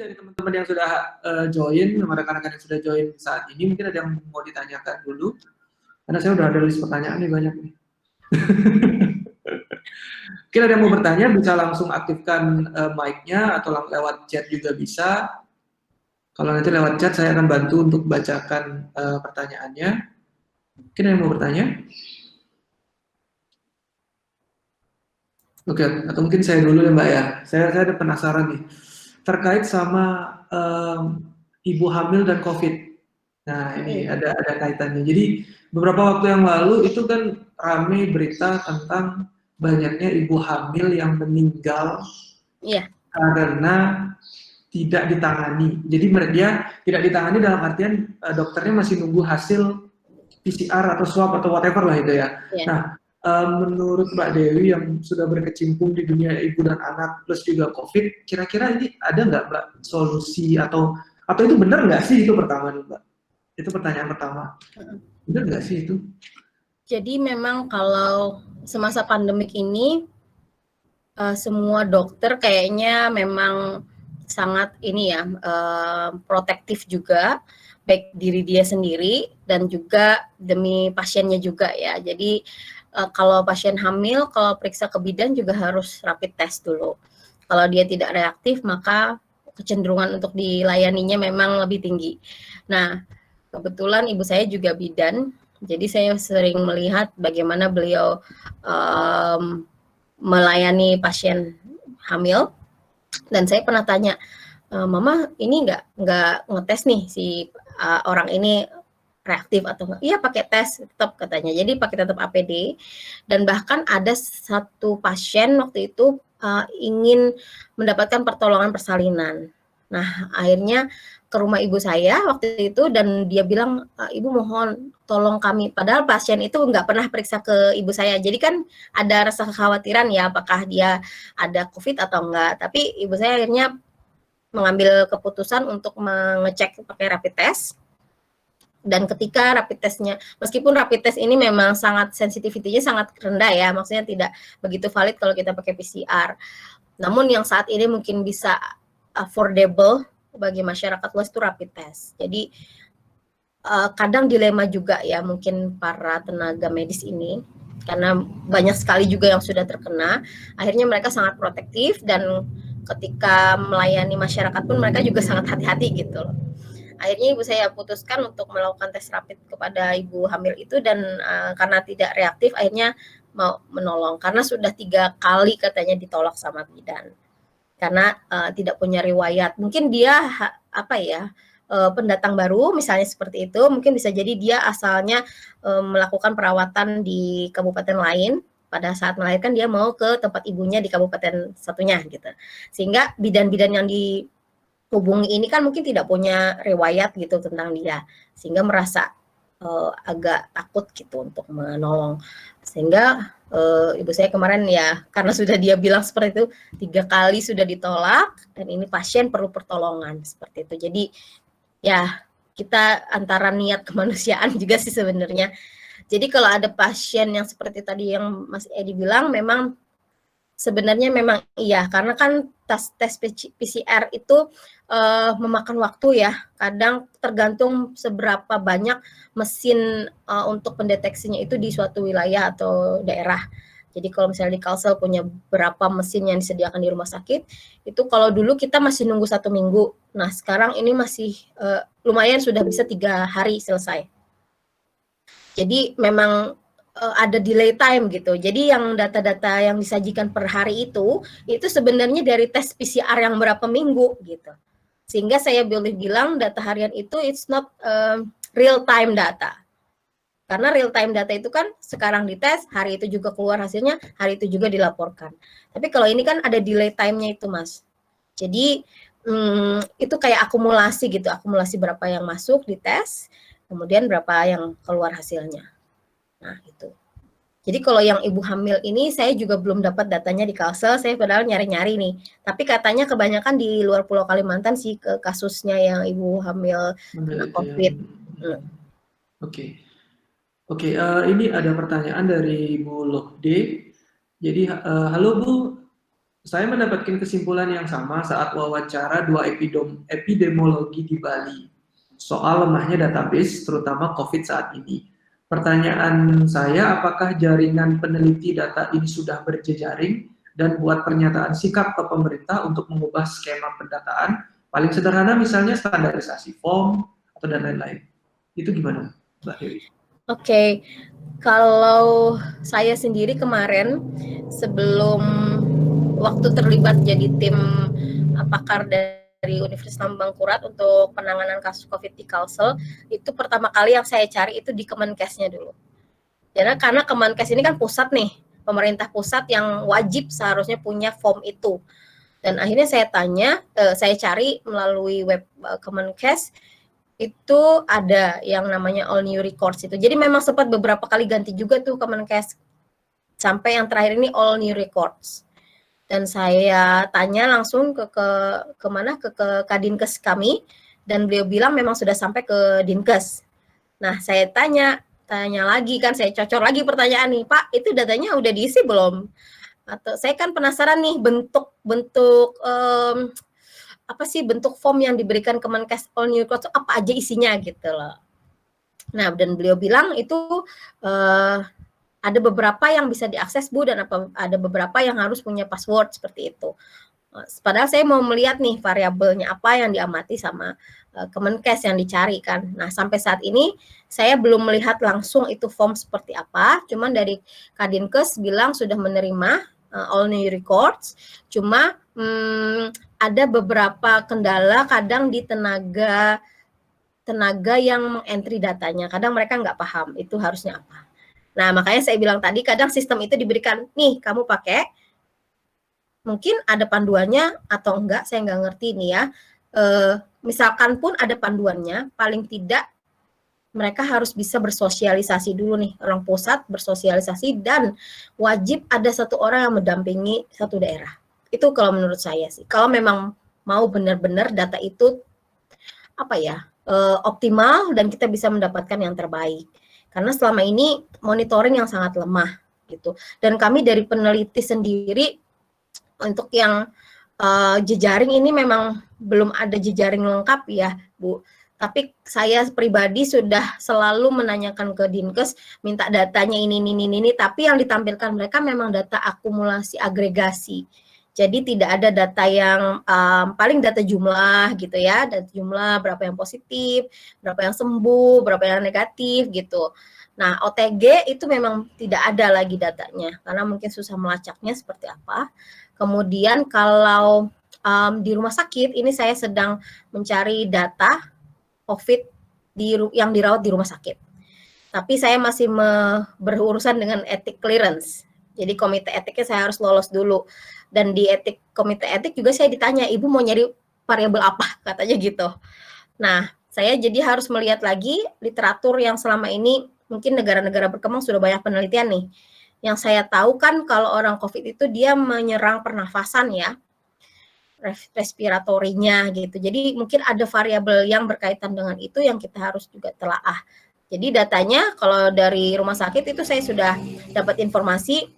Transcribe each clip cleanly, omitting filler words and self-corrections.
dari teman-teman yang sudah join, sama rekan-rekan yang sudah join saat ini, mungkin ada yang mau ditanyakan dulu. Karena saya udah ada list pertanyaan nih banyak nih. Mungkin ada yang mau bertanya, bisa langsung aktifkan mic-nya atau lewat chat juga bisa. Kalau nanti lewat chat, saya akan bantu untuk bacakan pertanyaannya. Mungkin ada yang mau bertanya? Oke, atau mungkin saya dulu ya Mbak ya. Saya ada penasaran nih. Terkait sama ibu hamil dan COVID. Nah, ini ada kaitannya. Jadi beberapa waktu yang lalu itu kan ramai berita tentang banyaknya ibu hamil yang meninggal karena tidak ditangani. Jadi dia tidak ditangani dalam artian dokternya masih nunggu hasil PCR atau swab atau whatever lah itu ya. Nah, menurut Mbak Dewi yang sudah berkecimpung di dunia ibu dan anak plus juga COVID, kira-kira ini ada nggak Mbak solusi atau itu benar nggak sih itu pertama nih Mbak? Itu pertanyaan pertama. Benar nggak sih itu? Jadi memang kalau semasa pandemik ini semua dokter kayaknya memang sangat ini ya protektif juga, baik diri dia sendiri dan juga demi pasiennya juga ya. Jadi kalau pasien hamil, kalau periksa ke bidan juga harus rapid test dulu. Kalau dia tidak reaktif, maka kecenderungan untuk dilayaninya memang lebih tinggi. Nah, kebetulan ibu saya juga bidan, jadi saya sering melihat bagaimana beliau melayani pasien hamil. Dan saya pernah tanya, Mama ini nggak ngetes nih si orang ini reaktif atau enggak? Iya pakai tes tetap katanya. Jadi pakai tetap APD. Dan bahkan ada satu pasien waktu itu ingin mendapatkan pertolongan persalinan. Nah akhirnya ke rumah ibu saya waktu itu dan dia bilang, Ibu mohon tolong kami. Padahal pasien itu nggak pernah periksa ke ibu saya. Jadi kan ada rasa kekhawatiran ya apakah dia ada COVID atau enggak. Tapi ibu saya akhirnya mengambil keputusan untuk mengecek pakai rapid test. Dan ketika rapid testnya, meskipun rapid test ini memang sangat sensitivitinya sangat rendah ya, maksudnya tidak begitu valid kalau kita pakai PCR. Namun yang saat ini mungkin bisa affordable bagi masyarakat luas itu rapid test. Jadi kadang dilema juga ya mungkin para tenaga medis ini, karena banyak sekali juga yang sudah terkena, akhirnya mereka sangat protektif dan ketika melayani masyarakat pun mereka juga sangat hati-hati gitu loh. Akhirnya ibu saya putuskan untuk melakukan tes rapid kepada ibu hamil itu dan karena tidak reaktif akhirnya mau menolong karena sudah 3 kali katanya ditolak sama bidan karena tidak punya riwayat. Mungkin dia pendatang baru misalnya seperti itu, mungkin bisa jadi dia asalnya melakukan perawatan di kabupaten lain, pada saat melahirkan dia mau ke tempat ibunya di kabupaten satunya gitu. Sehingga bidan-bidan yang dihubungi ini kan mungkin tidak punya riwayat gitu tentang dia, sehingga merasa agak takut gitu untuk menolong. Sehingga ibu saya kemarin ya karena sudah dia bilang seperti itu 3 kali sudah ditolak dan ini pasien perlu pertolongan seperti itu. Jadi ya kita antara niat kemanusiaan juga sih sebenarnya. Jadi kalau ada pasien yang seperti tadi yang Mas Edi bilang memang sebenarnya memang iya karena kan tes PCR itu memakan waktu ya. Kadang tergantung seberapa banyak mesin untuk pendeteksinya itu di suatu wilayah atau daerah. Jadi kalau misalnya di Kalsel punya berapa mesin yang disediakan di rumah sakit, itu kalau dulu kita masih nunggu 1 minggu. Nah sekarang ini masih lumayan sudah bisa 3 hari selesai. Jadi memang ada delay time gitu. Jadi yang data-data yang disajikan per hari itu sebenarnya dari tes PCR yang berapa minggu gitu. Sehingga saya boleh bilang data harian itu it's not real time data. Karena real time data itu kan sekarang dites, hari itu juga keluar hasilnya, hari itu juga dilaporkan. Tapi kalau ini kan ada delay time-nya itu, Mas. Jadi itu kayak akumulasi gitu, akumulasi berapa yang masuk di tes, kemudian berapa yang keluar hasilnya. Nah, itu. Jadi kalau yang ibu hamil ini saya juga belum dapat datanya di Kalsel, saya padahal nyari-nyari nih. Tapi katanya kebanyakan di luar Pulau Kalimantan sih kasusnya yang ibu hamil kena COVID. Oke, ini ada pertanyaan dari Bu Lokde. Jadi, halo Bu, saya mendapatkan kesimpulan yang sama saat wawancara dua epidemiologi di Bali soal lemahnya database, terutama COVID saat ini. Pertanyaan saya, apakah jaringan peneliti data ini sudah berjejaring dan buat pernyataan sikap ke pemerintah untuk mengubah skema pendataan? Paling sederhana misalnya standarisasi form atau dan lain-lain. Itu gimana, Mbak Dewi? Oke, kalau saya sendiri kemarin sebelum waktu terlibat jadi tim pakar dari Universitas Lambangkurat untuk penanganan kasus COVID di Kalsel, itu pertama kali yang saya cari itu di Kemenkesnya dulu. Karena Kemenkes ini kan pusat nih, pemerintah pusat yang wajib seharusnya punya form itu. Dan akhirnya saya tanya, saya cari melalui web Kemenkes, itu ada yang namanya all new records itu. Jadi memang sempat beberapa kali ganti juga tuh Kemenkes. Sampai yang terakhir ini all new records. Dan saya tanya langsung ke Kadinkes kami, dan beliau bilang memang sudah sampai ke Dinkes. Nah, saya tanya lagi kan, saya cocok lagi pertanyaan nih, Pak, itu datanya udah diisi belum? Atau saya kan penasaran nih bentuk apa sih bentuk form yang diberikan Kemenkes All New Records apa aja isinya gitu loh. Nah, dan beliau bilang itu ada beberapa yang bisa diakses Bu, dan ada beberapa yang harus punya password seperti itu. Padahal saya mau melihat nih variabelnya apa yang diamati sama Kemenkes yang dicari kan. Nah, sampai saat ini saya belum melihat langsung itu form seperti apa, cuman dari Kadinkes bilang sudah menerima all new records, cuma ada beberapa kendala kadang di tenaga yang mengentry datanya, kadang mereka nggak paham itu harusnya apa. Nah, makanya saya bilang tadi kadang sistem itu diberikan, nih kamu pakai, mungkin ada panduannya atau enggak, saya nggak ngerti nih ya. Misalkan pun ada panduannya, paling tidak mereka harus bisa bersosialisasi dulu nih, orang pusat bersosialisasi, dan wajib ada satu orang yang mendampingi satu daerah. Itu kalau menurut saya sih. Kalau memang mau benar-benar data itu optimal dan kita bisa mendapatkan yang terbaik. Karena selama ini monitoring yang sangat lemah gitu. Dan kami dari peneliti sendiri untuk yang jejaring ini memang belum ada jejaring lengkap ya, Bu. Tapi saya pribadi sudah selalu menanyakan ke Dinkes, minta datanya ini, tapi yang ditampilkan mereka memang data akumulasi agregasi. Jadi tidak ada data yang paling data jumlah gitu ya, data jumlah berapa yang positif, berapa yang sembuh, berapa yang negatif gitu. Nah, OTG itu memang tidak ada lagi datanya, karena mungkin susah melacaknya seperti apa. Kemudian kalau di rumah sakit, ini saya sedang mencari data COVID yang dirawat di rumah sakit. Tapi saya masih berurusan dengan etik clearance. Jadi komite etiknya saya harus lolos dulu. Dan di komite etik juga saya ditanya, Ibu mau nyari variabel apa? Katanya gitu. Nah, saya jadi harus melihat lagi literatur yang selama ini mungkin negara-negara berkembang sudah banyak penelitian nih. Yang saya tahu kan kalau orang COVID itu dia menyerang pernafasan ya, respiratorinya gitu. Jadi mungkin ada variabel yang berkaitan dengan itu yang kita harus juga telaah. Jadi datanya kalau dari rumah sakit itu saya sudah dapat informasi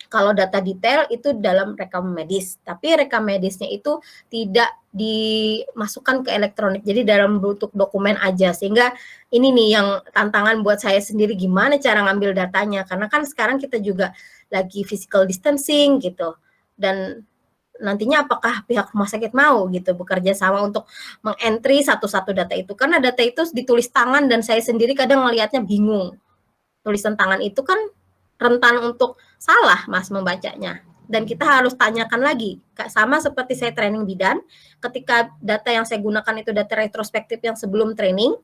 kalau data detail itu dalam rekam medis, tapi rekam medisnya itu tidak dimasukkan ke elektronik, jadi dalam bentuk dokumen aja, sehingga ini nih yang tantangan buat saya sendiri, gimana cara ngambil datanya, karena kan sekarang kita juga lagi physical distancing gitu, dan nantinya apakah pihak rumah sakit mau gitu bekerja sama untuk mengentry satu-satu data itu, karena data itu ditulis tangan dan saya sendiri kadang ngelihatnya bingung, tulisan tangan itu kan rentan untuk salah Mas membacanya, dan kita harus tanyakan lagi, sama seperti saya training bidan, ketika data yang saya gunakan itu data retrospektif yang sebelum training,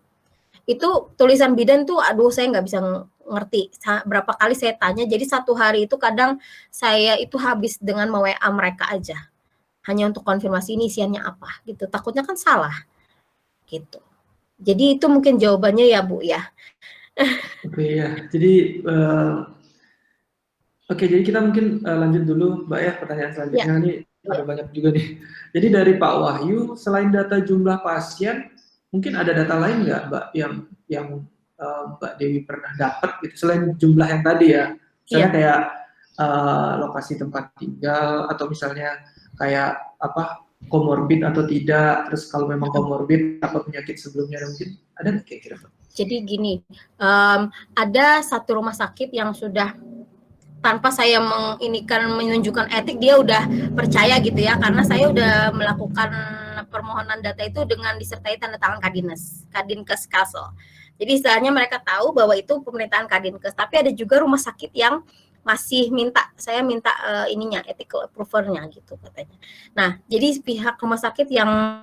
itu tulisan bidan tuh aduh saya nggak bisa ngerti, berapa kali saya tanya, jadi satu hari itu kadang saya itu habis dengan me-WA mereka aja, hanya untuk konfirmasi ini isiannya apa gitu, takutnya kan salah gitu. Jadi itu mungkin jawabannya ya Bu ya. Oke ya, jadi Oke, jadi kita mungkin lanjut dulu, Mbak ya, pertanyaan selanjutnya nih ada banyak juga nih. Jadi dari Pak Wahyu, selain data jumlah pasien, mungkin ada data lain nggak, Mbak, yang Mbak Dewi pernah dapat gitu, selain jumlah yang tadi ya, misalnya kayak lokasi tempat tinggal, atau misalnya kayak apa komorbid atau tidak, terus kalau memang komorbid apa penyakit sebelumnya, mungkin ada nggak kira-kira? Jadi gini, ada satu rumah sakit yang sudah tanpa saya menunjukkan etik, dia udah percaya gitu ya, karena saya udah melakukan permohonan data itu dengan disertai tanda tangan Kadinkes Kalsel. Jadi istilahnya mereka tahu bahwa itu pemerintahan Kadinkes, tapi ada juga rumah sakit yang masih saya minta ininya, ethical approval-nya gitu katanya. Nah, jadi pihak rumah sakit yang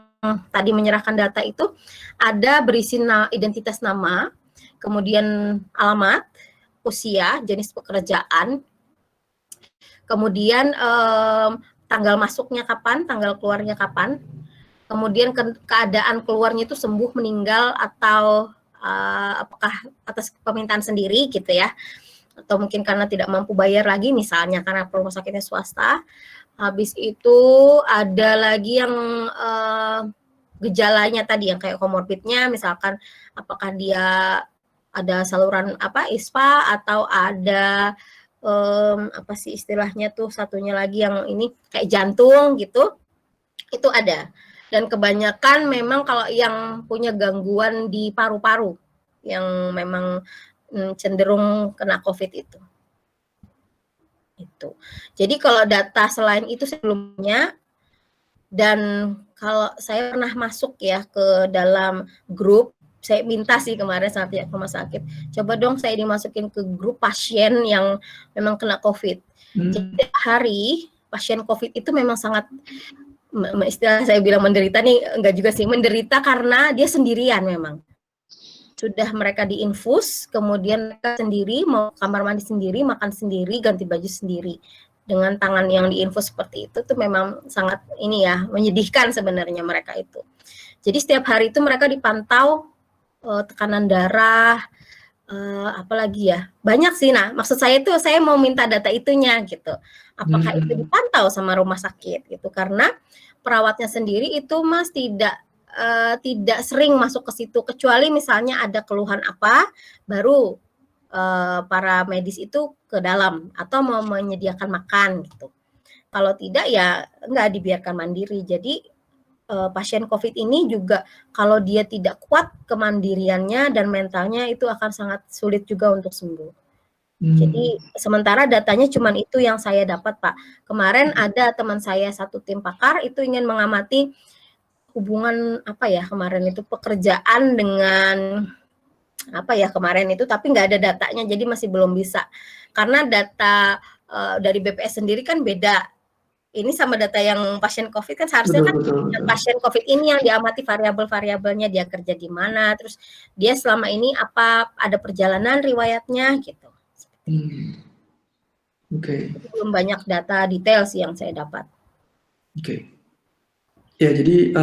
tadi menyerahkan data itu ada berisi identitas nama, kemudian alamat, usia, jenis pekerjaan, kemudian tanggal masuknya kapan, tanggal keluarnya kapan, kemudian keadaan keluarnya itu sembuh, meninggal, atau apakah atas permintaan sendiri gitu ya, atau mungkin karena tidak mampu bayar lagi, misalnya karena rumah sakitnya swasta. Habis itu ada lagi yang gejalanya tadi yang kayak komorbidnya, misalkan apakah dia ada saluran ISPA, atau ada apa sih istilahnya tuh satunya lagi yang ini kayak jantung gitu, itu ada. Dan kebanyakan memang kalau yang punya gangguan di paru-paru yang memang cenderung kena COVID itu. Jadi kalau data selain itu sebelumnya, dan kalau saya pernah masuk ya ke dalam grup, saya minta sih kemarin saat ya ke rumah sakit, coba dong saya dimasukin ke grup pasien yang memang kena COVID. Jadi hari pasien COVID itu memang sangat, istilah saya bilang menderita nih, enggak juga sih, menderita karena dia sendirian memang. Sudah mereka diinfus, kemudian mereka sendiri, mau kamar mandi sendiri, makan sendiri, ganti baju sendiri. Dengan tangan yang diinfus seperti itu tuh memang sangat ini ya, menyedihkan sebenarnya mereka itu. Jadi setiap hari itu mereka dipantau tekanan darah, apalagi ya, banyak sih. Nah, maksud saya itu saya mau minta data itunya gitu. Apakah itu dipantau sama rumah sakit gitu, karena perawatnya sendiri itu Mas tidak sering masuk ke situ, kecuali misalnya ada keluhan apa, baru para medis itu ke dalam atau mau menyediakan makan gitu. Kalau tidak ya enggak, dibiarkan mandiri. Jadi pasien COVID ini juga kalau dia tidak kuat kemandiriannya dan mentalnya, itu akan sangat sulit juga untuk sembuh. Jadi sementara datanya cuma itu yang saya dapat, Pak. Kemarin ada teman saya satu tim pakar itu ingin mengamati hubungan kemarin itu pekerjaan dengan kemarin itu, tapi nggak ada datanya, jadi masih belum bisa. Karena data dari BPS sendiri kan beda. Ini sama data yang pasien COVID kan seharusnya betul. Pasien COVID ini yang diamati variabel-variabelnya, dia kerja di mana, terus dia selama ini ada perjalanan riwayatnya gitu. Oke. Belum banyak data detail sih yang saya dapat. Oke. Ya, jadi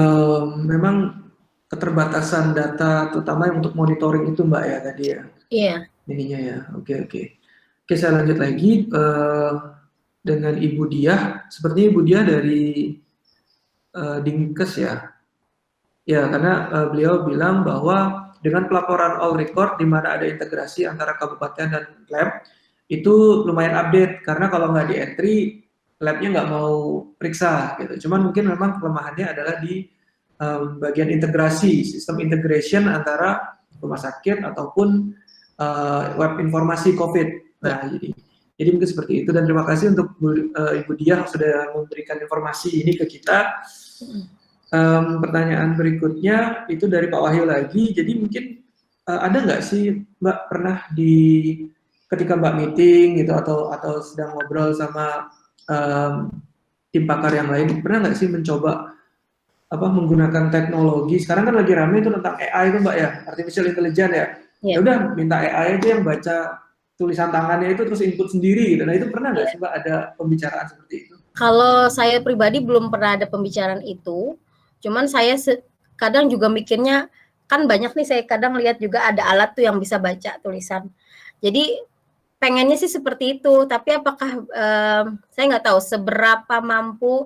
memang keterbatasan data, terutama yang untuk monitoring itu, Mbak ya tadi ya. Iya. Ininya ya. Oke. Oke, saya lanjut lagi dengan Ibu Diah. Sepertinya Ibu Diah dari Dinkes ya. Ya, karena beliau bilang bahwa dengan pelaporan all record di mana ada integrasi antara kabupaten dan lab, itu lumayan update, karena kalau nggak di entry, labnya nggak mau periksa gitu. Cuman mungkin memang kelemahannya adalah di bagian integrasi, sistem integration antara rumah sakit ataupun web informasi COVID. Nah, jadi mungkin seperti itu, dan terima kasih untuk Ibu Diah sudah memberikan informasi ini ke kita. Pertanyaan berikutnya itu dari Pak Wahyu lagi. Jadi mungkin ada nggak sih Mbak pernah ketika Mbak meeting gitu atau sedang ngobrol sama tim pakar yang lain, pernah nggak sih mencoba menggunakan teknologi? Sekarang kan lagi rame itu tentang AI itu Mbak ya, artificial intelligence ya. Ya udah minta AI aja yang baca tulisan tangannya itu terus input sendiri gitu. Nah, itu pernah nggak sih Mbak ada pembicaraan seperti itu? Kalau saya pribadi belum pernah ada pembicaraan itu. Cuman saya kadang juga mikirnya, kan banyak nih, saya kadang lihat juga ada alat tuh yang bisa baca tulisan. Jadi pengennya sih seperti itu, tapi apakah saya nggak tahu seberapa mampu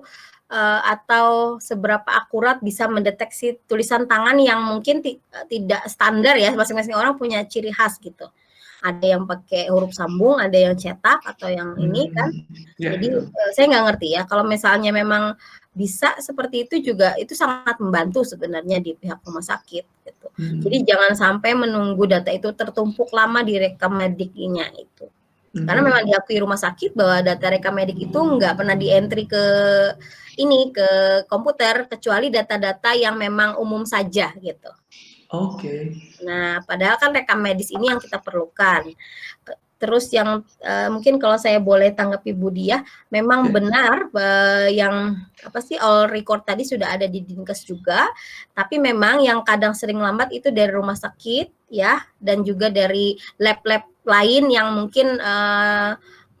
atau seberapa akurat bisa mendeteksi tulisan tangan yang mungkin tidak standar ya, masing-masing orang punya ciri khas gitu. ada yang pakai huruf sambung, ada yang cetak atau yang ini kan. Jadi saya nggak ngerti ya, kalau misalnya memang bisa seperti itu juga, itu sangat membantu sebenarnya di pihak rumah sakit gitu. Jadi jangan sampai menunggu data itu tertumpuk lama di rekam mediknya itu. Karena memang diakui rumah sakit bahwa data rekam medik itu nggak pernah di-entry ke ini, ke komputer, kecuali data-data yang memang umum saja gitu. Oke. Nah, padahal kan rekam medis ini yang kita perlukan. Terus yang mungkin kalau saya boleh tanggapi Bu Diah, memang benar yang apa sih, all record tadi sudah ada di Dinkes juga, tapi memang yang kadang sering lambat itu dari rumah sakit ya, dan juga dari lab-lab lain yang mungkin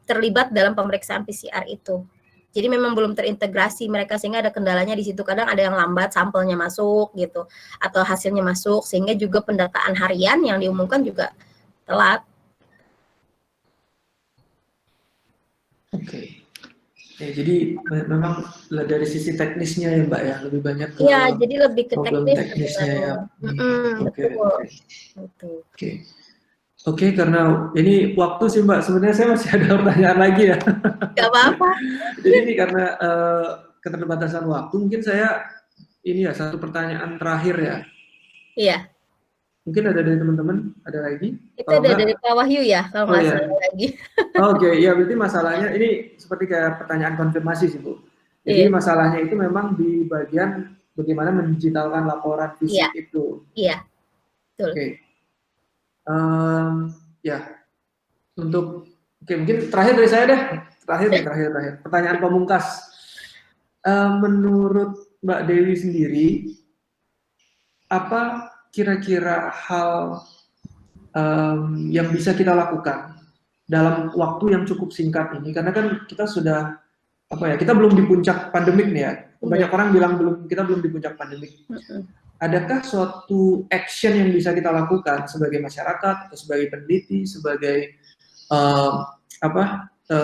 terlibat dalam pemeriksaan PCR itu. Jadi memang belum terintegrasi mereka, sehingga ada kendalanya di situ. Kadang ada yang lambat sampelnya masuk gitu, atau hasilnya masuk, sehingga juga pendataan harian yang diumumkan juga telat. Oke. Ya, jadi memang dari sisi teknisnya ya Mbak ya, lebih banyak ke iya, jadi lebih ke teknisnya ya. Oke. Oke, karena ini waktu sih Mbak, sebenarnya saya masih ada pertanyaan lagi ya. Gak apa-apa. Jadi ini karena keterbatasan waktu, mungkin saya ini ya satu pertanyaan terakhir ya. Iya. Mungkin ada dari teman-teman, ada lagi? Itu ada dari Pak Wahyu ya, kalau nggak salah lagi. Oke, ya berarti masalahnya ini seperti kayak pertanyaan konfirmasi sih Bu. Jadi masalahnya itu memang di bagian bagaimana mendigitalkan laporan fisik itu. Iya, betul. Oke. Ya, untuk mungkin terakhir dari saya deh. Terakhir. Pertanyaan pamungkas. Menurut Mbak Dewi sendiri, apa kira-kira hal yang bisa kita lakukan dalam waktu yang cukup singkat ini? Karena kan kita sudah kita belum di puncak pandemik nih ya. Banyak orang bilang kita belum di puncak pandemik. Adakah suatu action yang bisa kita lakukan sebagai masyarakat, atau sebagai peneliti, sebagai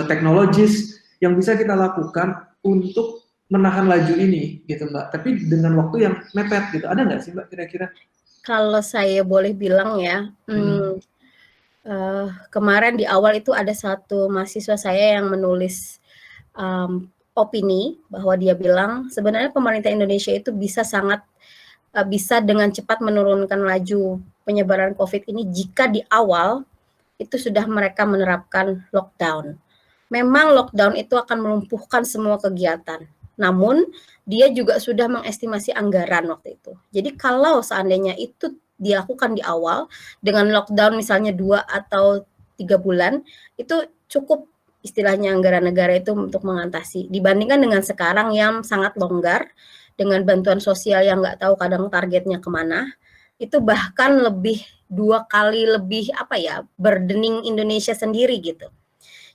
teknologis yang bisa kita lakukan untuk menahan laju ini, gitu Mbak? Tapi dengan waktu yang mepet gitu, ada nggak sih Mbak kira-kira? Kalau saya boleh bilang ya, kemarin di awal itu ada satu mahasiswa saya yang menulis opini bahwa dia bilang sebenarnya pemerintah Indonesia itu bisa dengan cepat menurunkan laju penyebaran COVID ini jika di awal itu sudah mereka menerapkan lockdown. Memang lockdown itu akan melumpuhkan semua kegiatan. Namun dia juga sudah mengestimasi anggaran waktu itu. Jadi kalau seandainya itu dilakukan di awal dengan lockdown misalnya 2 atau 3 bulan, itu cukup istilahnya anggaran negara itu untuk mengatasi. Dibandingkan dengan sekarang yang sangat longgar, dengan bantuan sosial yang nggak tahu kadang targetnya kemana, itu bahkan 2 kali lebih burdening Indonesia sendiri gitu.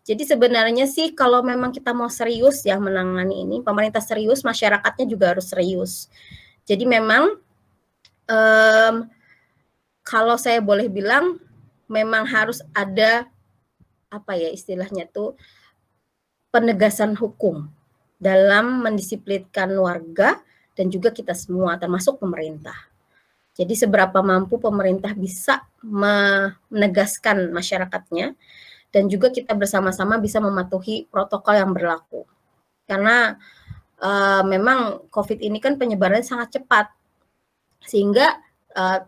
Jadi sebenarnya sih kalau memang kita mau serius ya menangani ini, pemerintah serius, masyarakatnya juga harus serius. Jadi memang kalau saya boleh bilang memang harus ada istilahnya tuh penegasan hukum dalam mendisiplinkan warga dan juga kita semua termasuk pemerintah. Jadi seberapa mampu pemerintah bisa menegaskan masyarakatnya dan juga kita bersama-sama bisa mematuhi protokol yang berlaku. Karena memang COVID ini kan penyebarannya sangat cepat, sehingga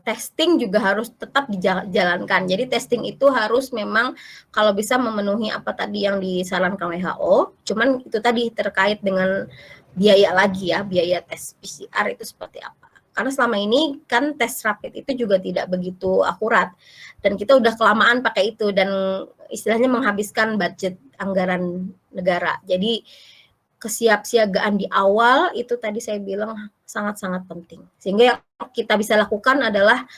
testing juga harus tetap dijalankan. Jadi testing itu harus memang kalau bisa memenuhi apa tadi yang disarankan WHO, cuman itu tadi terkait dengan biaya lagi ya, biaya tes PCR itu seperti apa. Karena selama ini kan tes rapid itu juga tidak begitu akurat dan kita udah kelamaan pakai itu dan istilahnya menghabiskan budget anggaran negara. Jadi kesiapsiagaan di awal itu tadi saya bilang sangat-sangat penting. Sehingga yang kita bisa lakukan adalah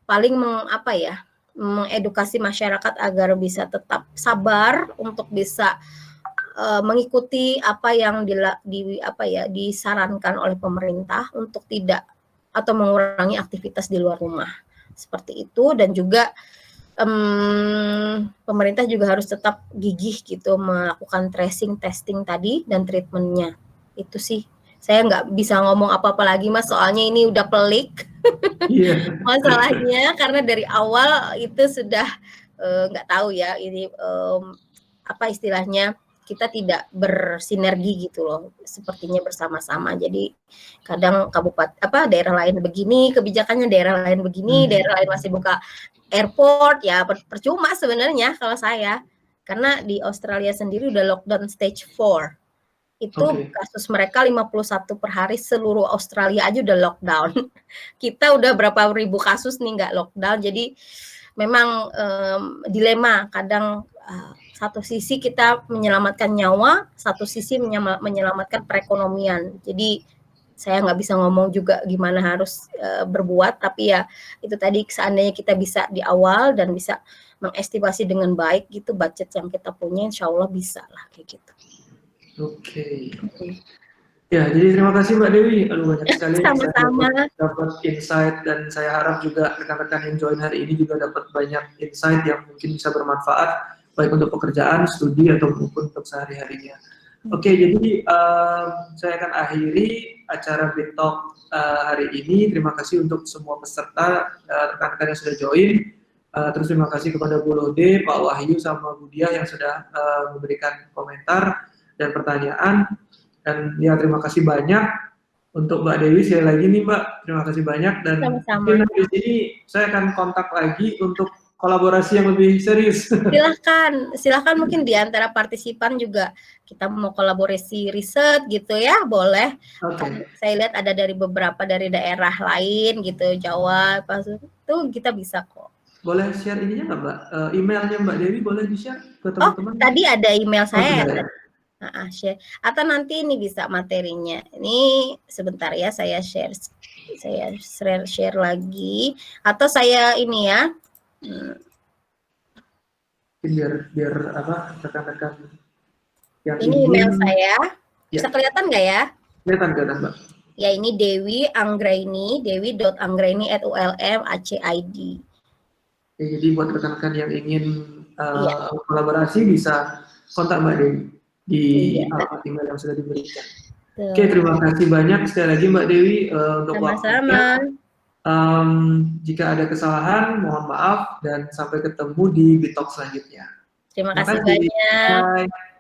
paling mengedukasi masyarakat agar bisa tetap sabar untuk bisa mengikuti apa yang disarankan oleh pemerintah untuk tidak atau mengurangi aktivitas di luar rumah seperti itu. Dan juga pemerintah juga harus tetap gigih gitu melakukan tracing, testing tadi dan treatmentnya. Itu sih saya nggak bisa ngomong apa-apa lagi Mas, soalnya ini udah pelik masalahnya karena dari awal itu sudah nggak tahu ya ini apa istilahnya, kita tidak bersinergi gitu loh, sepertinya bersama-sama. Jadi kadang daerah lain begini kebijakannya, daerah lain begini, daerah lain masih buka airport, ya percuma sebenarnya kalau saya. Karena di Australia sendiri udah lockdown stage 4. Itu kasus mereka 51 per hari, seluruh Australia aja udah lockdown. Kita udah berapa ribu kasus nih nggak lockdown. Jadi memang dilema kadang, satu sisi kita menyelamatkan nyawa, satu sisi menyelamatkan perekonomian. Jadi saya nggak bisa ngomong juga gimana harus berbuat, tapi ya itu tadi, seandainya kita bisa di awal dan bisa mengestimasi dengan baik gitu budget yang kita punya, insya Allah bisa lah kayak gitu. Oke. Ya, jadi terima kasih Mbak Dewi. Aduh, banyak sekali Sama-sama. saya dapat insight, dan saya harap juga rekan-rekan yang join hari ini juga dapat banyak insight yang mungkin bisa bermanfaat baik untuk pekerjaan, studi, atau maupun untuk sehari-harinya. Oke, jadi saya akan akhiri acara BIT Talk hari ini. Terima kasih untuk semua peserta, rekan-rekan yang sudah join. Terus terima kasih kepada Bu Lode, Pak Wahyu, sama Bu Diah yang sudah memberikan komentar dan pertanyaan. Dan ya, terima kasih banyak untuk Mbak Dewi. Sekali lagi nih Mbak, terima kasih banyak, dan mungkin di sini saya akan kontak lagi untuk kolaborasi yang lebih serius. Silahkan mungkin di antara partisipan juga kita mau kolaborasi riset gitu ya, boleh. Saya lihat ada dari beberapa dari daerah lain gitu, Jawa, itu kita bisa kok. Boleh share ininya nggak Mbak? Emailnya Mbak Dewi boleh di-share ke teman-teman? Oh, tadi ada email saya. Share. Atau nanti ini bisa materinya. Ini sebentar ya, saya share lagi. Atau saya ini ya. Biar apa, rekan-rekan yang ini email saya. Bisa kelihatan nggak ya? Kelihatan Mbak. Ya, ini Dewi Anggraini, dewi.anggraini@ulm.ac.id. Jadi buat rekan-rekan yang ingin kolaborasi bisa kontak Mbak Dewi di alamat email yang sudah diberikan. Oke, terima kasih banyak sekali lagi Mbak Dewi untuk waktunya. Jika ada kesalahan, mohon maaf, dan sampai ketemu di BIT Talk selanjutnya. Terima kasih banyak. Bye.